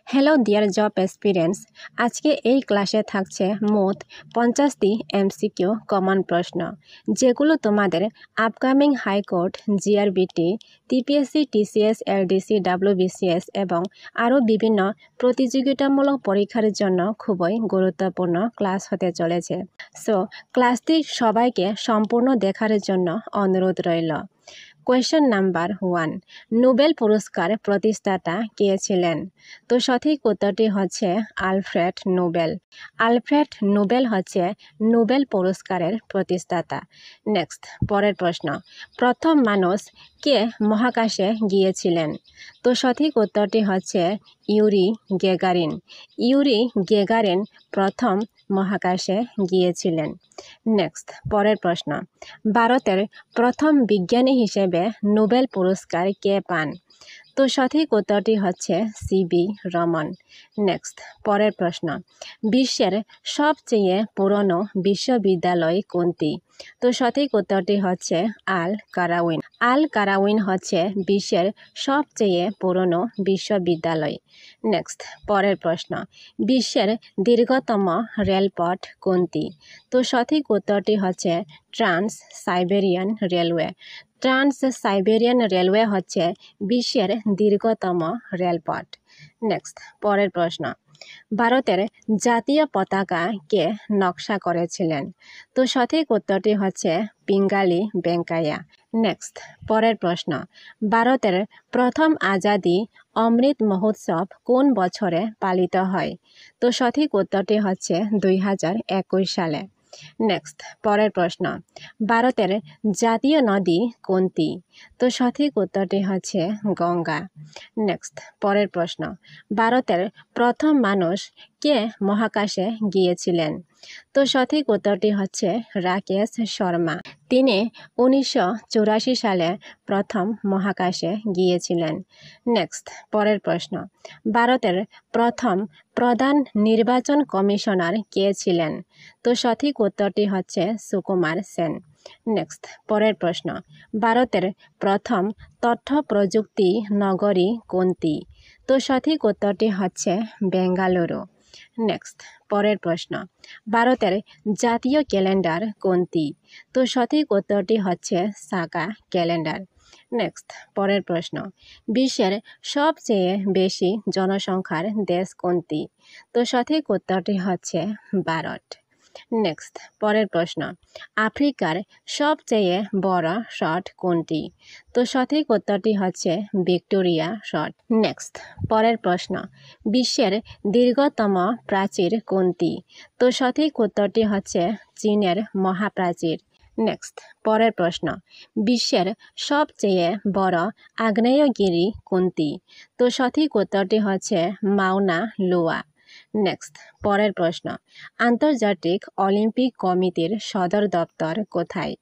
Hello dear job experience. আজকে এই ক্লাসে থাকছে মোট 50টি এমসিকিউ কমন প্রশ্ন, যেগুলো তোমাদের upcoming high court, GRBT, TPSC, TCS, LDC, WBCS এবং আরও বিভিন্ন প্রতিযোগিতামূলক পরীক্ষার জন্য খুবই গুরুত্বপূর্ণ ক্লাস হতে চলেছে। সো ক্লাসটি সবাইকে সম্পূর্ণ দেখার জন্য অনুরোধ রইল। কোয়েশ্চেন নাম্বার 1, নোবেল পুরস্কার প্রতিষ্ঠাতা কে ছিলেন? তো সঠিক উত্তরটি হচ্ছে আলফ্রেড নোবেল। আলফ্রেড নোবেল হচ্ছে নোবেল পুরস্কারের প্রতিষ্ঠাতা। নেক্সট, পরের প্রশ্ন, প্রথম মানুষ কে মহাকাশে গিয়েছিলেন? তো সঠিক উত্তরটি হচ্ছে ইউরি গেগারিন। ইউরি গেগারিন প্রথম মহাকাশে গিয়েছিলেন। নেক্সট, পরের প্রশ্ন, ভারতের প্রথম বিজ্ঞানী হিসেবে নোবেল পুরস্কার কে পান? তো সঠিক উত্তরটি হচ্ছে সিবি রমন। নেক্সট, পরের প্রশ্ন, বিশ্বের সবচেয়ে পুরনো বিশ্ববিদ্যালয় কোনটি? তো সঠিক উত্তরটি হচ্ছে আল কারাউইন। আল কারাউইন হচ্ছে বিশ্বের সবচেয়ে পুরনো বিশ্ববিদ্যালয়। নেক্সট, পরের প্রশ্ন, বিশ্বের দীর্ঘতম রেলপথ কোনটি? তো সঠিক উত্তরটি হচ্ছে trans Siberian railway. Trans Siberian railway হচ্ছে বিশ্বের দীর্ঘতম রেলপথ। নেক্সট, পরের প্রশ্ন, ভারতের জাতীয় পতাকা কে নকশা করেছিলেন? তো সঠিক উত্তরটি হচ্ছে পিঙ্গালি ভেঙ্কাইয়া। নেক্সট, পরের প্রশ্ন, ভারতের প্রথম আজাদি অমৃত মহোৎসব কোন বছরে পালিত হয়? তো সঠিক উত্তরটি হচ্ছে 2021 সালে। নেক্সট, পরের প্রশ্ন, ভারতের জাতীয় নদী কোনটি? তো সঠিক উত্তরটি হচ্ছে গঙ্গা। নেক্সট, পরের প্রশ্ন, ভারতের প্রথম মানুষ কে মহাকাশে গিয়েছিলেন? তো সঠিক উত্তরটি হচ্ছে রাকেশ শর্মা। তিনি 1984 সালে প্রথম মহাকাশে গিয়েছিলেন। নেক্সট, পরের প্রশ্ন, ভারতের প্রথম প্রধান নির্বাচন কমিশনার কে ছিলেন? তো সঠিক উত্তরটি হচ্ছে সুকুমার সেন। নেক্সট, পরের প্রশ্ন, ভারতের প্রথম তথ্য প্রযুক্তি নগরী কোনটি? তো সঠিক উত্তরটি হচ্ছে বেঙ্গালুরু। নেক্সট, পরের প্রশ্ন, ভারতের জাতীয় ক্যালেন্ডার কোনটি? তো সঠিক উত্তরটি হচ্ছে সাকা ক্যালেন্ডার। নেক্সট, পরের প্রশ্ন, বিশ্বের সবচেয়ে বেশি জনসংখ্যার দেশ কোনটি? তো সঠিক উত্তরটি হচ্ছে ভারত। নেক্সট, পরের প্রশ্ন, আফ্রিকার সবচেয়ে বড় হ্রদ কোনটি? তো সঠিক উত্তরটি হচ্ছে ভিক্টোরিয়া হ্রদ। নেক্সট, পরের প্রশ্ন, বিশ্বের দীর্ঘতম প্রাচীর কোনটি? তো সঠিক উত্তরটি হচ্ছে চীনের মহাপ্রাচীর। নেক্সট, পরের প্রশ্ন, বিশ্বের সবচেয়ে বড় আগ্নেয়গিরি কোনটি? তো সঠিক উত্তরটি হচ্ছে মাউনা লোয়া। নেক্সট, পরের প্রশ্ন, আন্তর্জাতিক অলিম্পিক কমিটির সদর দপ্তর কোথায়?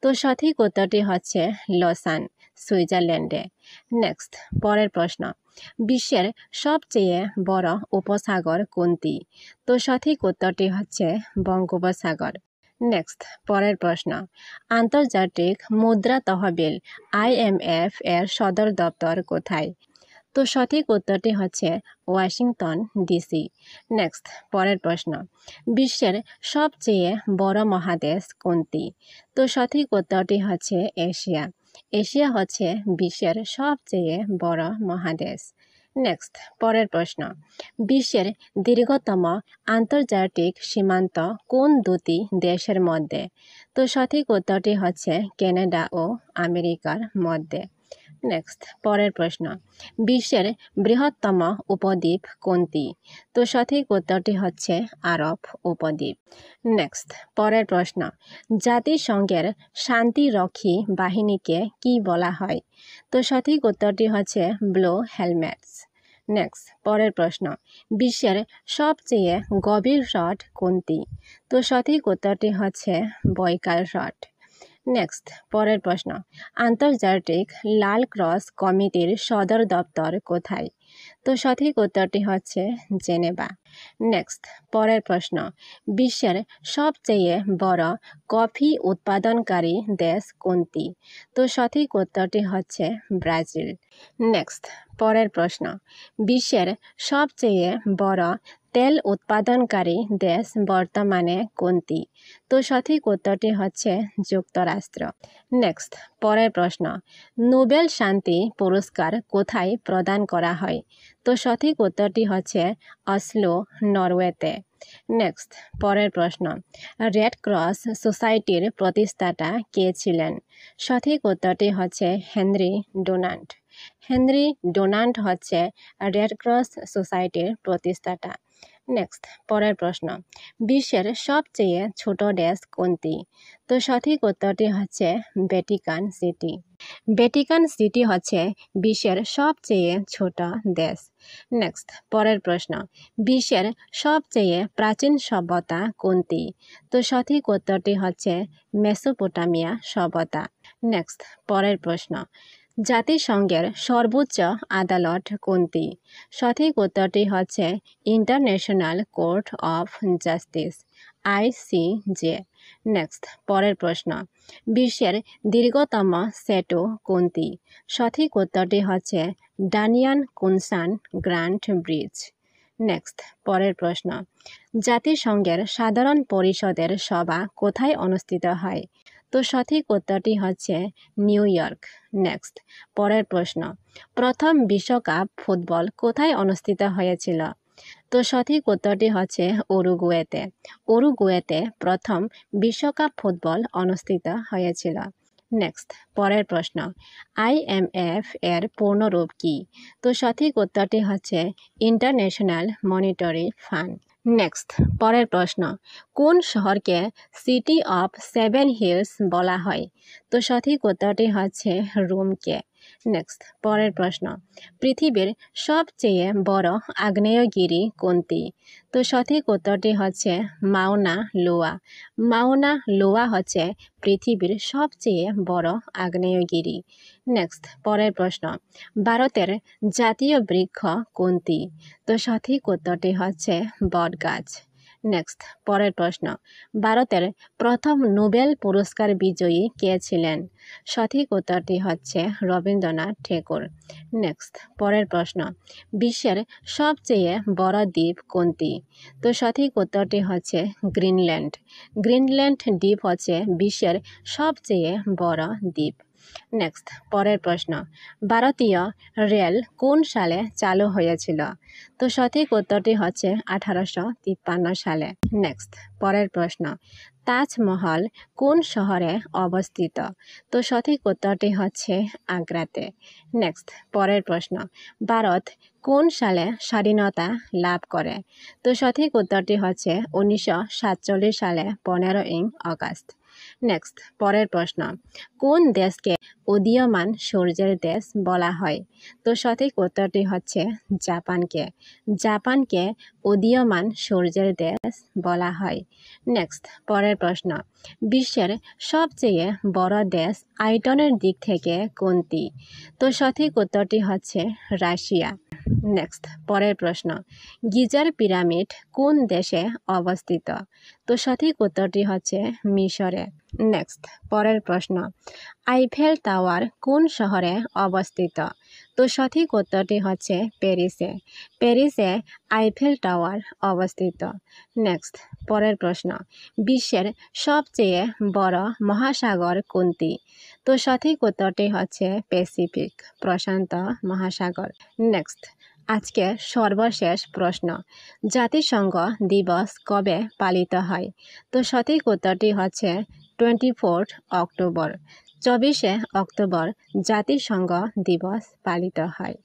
তো সঠিক উত্তরটি হচ্ছে লসান, সুইজারল্যান্ডে। নেক্সট, পরের প্রশ্ন, বিশ্বের সবচেয়ে বড় উপসাগর কোনটি? তো সঠিক উত্তরটি হচ্ছে বঙ্গোপসাগর। নেক্সট, পরের প্রশ্ন, আন্তর্জাতিক মুদ্রা তহবিল IMF এর সদর দপ্তর কোথায়? তো সঠিক উত্তরটি হচ্ছে ওয়াশিংটন ডিসি। নেক্সট, পরের প্রশ্ন, বিশ্বের সবচেয়ে বড় মহাদেশ কোনটি? তো সঠিক উত্তরটি হচ্ছে এশিয়া। এশিয়া হচ্ছে বিশ্বের সবচেয়ে বড় মহাদেশ। নেক্সট, পরের প্রশ্ন, বিশ্বের দীর্ঘতম আন্তর্জাতিক সীমান্ত কোন দুটি দেশের মধ্যে? তো সঠিক উত্তরটি হচ্ছে কানাডা ও আমেরিকার মধ্যে। নেক্সট, পরের প্রশ্ন, বিশ্বের বৃহত্তম উপদ্বীপ কোনটি? তো সঠিক উত্তরটি হচ্ছে আরব উপদ্বীপ। নেক্সট, পরের প্রশ্ন, জাতিসংঘের শান্তিরক্ষী বাহিনীকে কি বলা হয়? তো সঠিক উত্তরটি হচ্ছে ব্লু হেলমেটস। নেক্সট, পরের প্রশ্ন, বিশ্বের সবচেয়ে গভীর হ্রদ কোনটি? তো সঠিক উত্তরটি হচ্ছে বৈকাল হ্রদ। নেক্সট, পরের প্রশ্ন, আন্তর্জাতিক লাল ক্রস কমিটির সদর দপ্তর কোথায়? তো সঠিক উত্তরটি হচ্ছে জেনেভা। নেক্সট, পরের প্রশ্ন, বিশ্বের সবচেয়ে বড় কফি উৎপাদনকারী দেশ কোনটি? তো সঠিক উত্তরটি হচ্ছে ব্রাজিল। নেক্সট, পরের প্রশ্ন, বিশ্বের সবচেয়ে বড় তেল উৎপাদনকারী দেশ বর্তমানে কোনটি? তো সঠিক উত্তরটি হচ্ছে যুক্তরাষ্ট্র। নেক্সট, পরের প্রশ্ন, নোবেল শান্তি পুরস্কার কোথায় প্রদান করা হয়? তো সঠিক উত্তরটি হচ্ছে অসলো, নরওয়েতে। নেক্সট, পরের প্রশ্ন, রেড ক্রস সোসাইটির প্রতিষ্ঠাতা কে ছিলেন? সঠিক উত্তরটি হচ্ছে হেনরি ডোনান্ট। হেনরি ডোনান্ট হচ্ছে রেড ক্রস সোসাইটির প্রতিষ্ঠাতা। নেক্সট, পরের প্রশ্ন, বিশ্বের সবচেয়ে ছোট দেশ কোনটি? তো সঠিক উত্তরটি হচ্ছে ভ্যাটিকান সিটি। ভ্যাটিকান সিটি হচ্ছে বিশ্বের সবচেয়ে ছোট দেশ। নেক্সট, পরের প্রশ্ন, বিশ্বের সবচেয়ে প্রাচীন সভ্যতা কোনটি? তো সঠিক উত্তরটি হচ্ছে মেসোপোটামিয়া সভ্যতা। নেক্সট, পরের প্রশ্ন, জাতিসংঘের সর্বোচ্চ আদালত কোনটি? সঠিক উত্তরটি হচ্ছে international court of justice, ICJ। Next, পরের প্রশ্ন, বিশ্বের দীর্ঘতম সেতু কোনটি? সঠিক উত্তরটি হচ্ছে ডানিয়ান কুনসান গ্র্যান্ড ব্রিজ। নেক্সট, পরের প্রশ্ন, জাতিসংঘের সাধারণ পরিষদের সভা কোথায় অনুষ্ঠিত হয়? তো সঠিক উত্তরটি হচ্ছে নিউ ইয়র্ক। নেক্সট, পরের প্রশ্ন, প্রথম বিশ্বকাপ ফুটবল কোথায় অনুষ্ঠিত হয়েছিল? তো সঠিক উত্তরটি হচ্ছে উরুগুয়েতে। উরুগুয়েতে প্রথম বিশ্বকাপ ফুটবল অনুষ্ঠিত হয়েছিল। নেক্সট, পরের প্রশ্ন, IMF এর পূর্ণরূপ কি? তো সঠিক উত্তরটি হচ্ছে ইন্টারন্যাশনাল মনিটারি ফান্ড। নেক্সট, পরের প্রশ্ন, কোন শহরকে সিটি অফ সেভেন হিলস বলা হয়? তো সঠিক উত্তরটি হচ্ছে রোমকে। নেক্সট, পরের প্রশ্ন, পৃথিবীর সবচেয়ে বড় আগ্নেয়গিরি কোনটি? তো সঠিক উত্তরটি হচ্ছে মাউনা লোয়া। মাউনা লোয়া হচ্ছে পৃথিবীর সবচেয়ে বড় আগ্নেয়গিরি। নেক্সট, পরের প্রশ্ন, ভারতের জাতীয় বৃক্ষ কোনটি? তো সঠিক উত্তরটি হচ্ছে বটগাছ। নেক্সট, পরের প্রশ্ন, ভারতের প্রথম নোবেল পুরস্কার বিজয়ী কে ছিলেন? সঠিক উত্তরটি হচ্ছে রবীন্দ্রনাথ ঠাকুর। নেক্সট, পরের প্রশ্ন, বিশ্বের সবচেয়ে বড় দ্বীপ কোনটি? তো সঠিক উত্তরটি হচ্ছে গ্রিনল্যান্ড। গ্রিনল্যান্ড দ্বীপ হচ্ছে বিশ্বের সবচেয়ে বড় দ্বীপ। নেক্সট, পরের প্রশ্ন, ভারতীয় রেল কোন সালে চালু হয়েছিল? তো সঠিক উত্তরটি হচ্ছে 1853 সালে। নেক্সট, পরের প্রশ্ন, তাজমহল কোন শহরে অবস্থিত? তো সঠিক উত্তরটি হচ্ছে আগ্রাতে। নেক্সট, পরের প্রশ্ন, ভারত কোন সালে স্বাধীনতা লাভ করে? তো সঠিক উত্তরটি হচ্ছে 1947 সালে 15ই আগস্ট। নেক্সট, পরের প্রশ্ন, কোন দেশকে উদীয়মান সূর্যের দেশ বলা হয়? তো সঠিক উত্তরটি হচ্ছে জাপানকে। জাপানকে উদীয়মান সূর্যের দেশ বলা হয়। নেক্সট, পরের প্রশ্ন, বিশ্বের সবচেয়ে বড় দেশ আয়তনের দিক থেকে কোনটি? তো সঠিক উত্তরটি হচ্ছে রাশিয়া। নেক্সট, পরের প্রশ্ন, গিজার পিরামিড কোন দেশে অবস্থিত? তো সঠিক উত্তরটি হচ্ছে মিশরে। নেক্সট, পরের প্রশ্ন, আইফেল টাওয়ার কোন শহরে অবস্থিত? তো সঠিক উত্তরটি হচ্ছে প্যারিসে। প্যারিসে আইফেল টাওয়ার অবস্থিত। নেক্সট, পরের প্রশ্ন, বিশ্বের সবচেয়ে বড় মহাসাগর কোনটি? তো সঠিক উত্তরটি হচ্ছে প্যাসিফিক, প্রশান্ত মহাসাগর। নেক্সট, আজকে সর্বশেষ প্রশ্ন, জাতিসংঘ দিবস কবে পালিত হয়? তো সঠিক উত্তরটি হচ্ছে 24 অক্টোবর। 24শে অক্টোবর জাতিসংঘ দিবস পালিত হয়।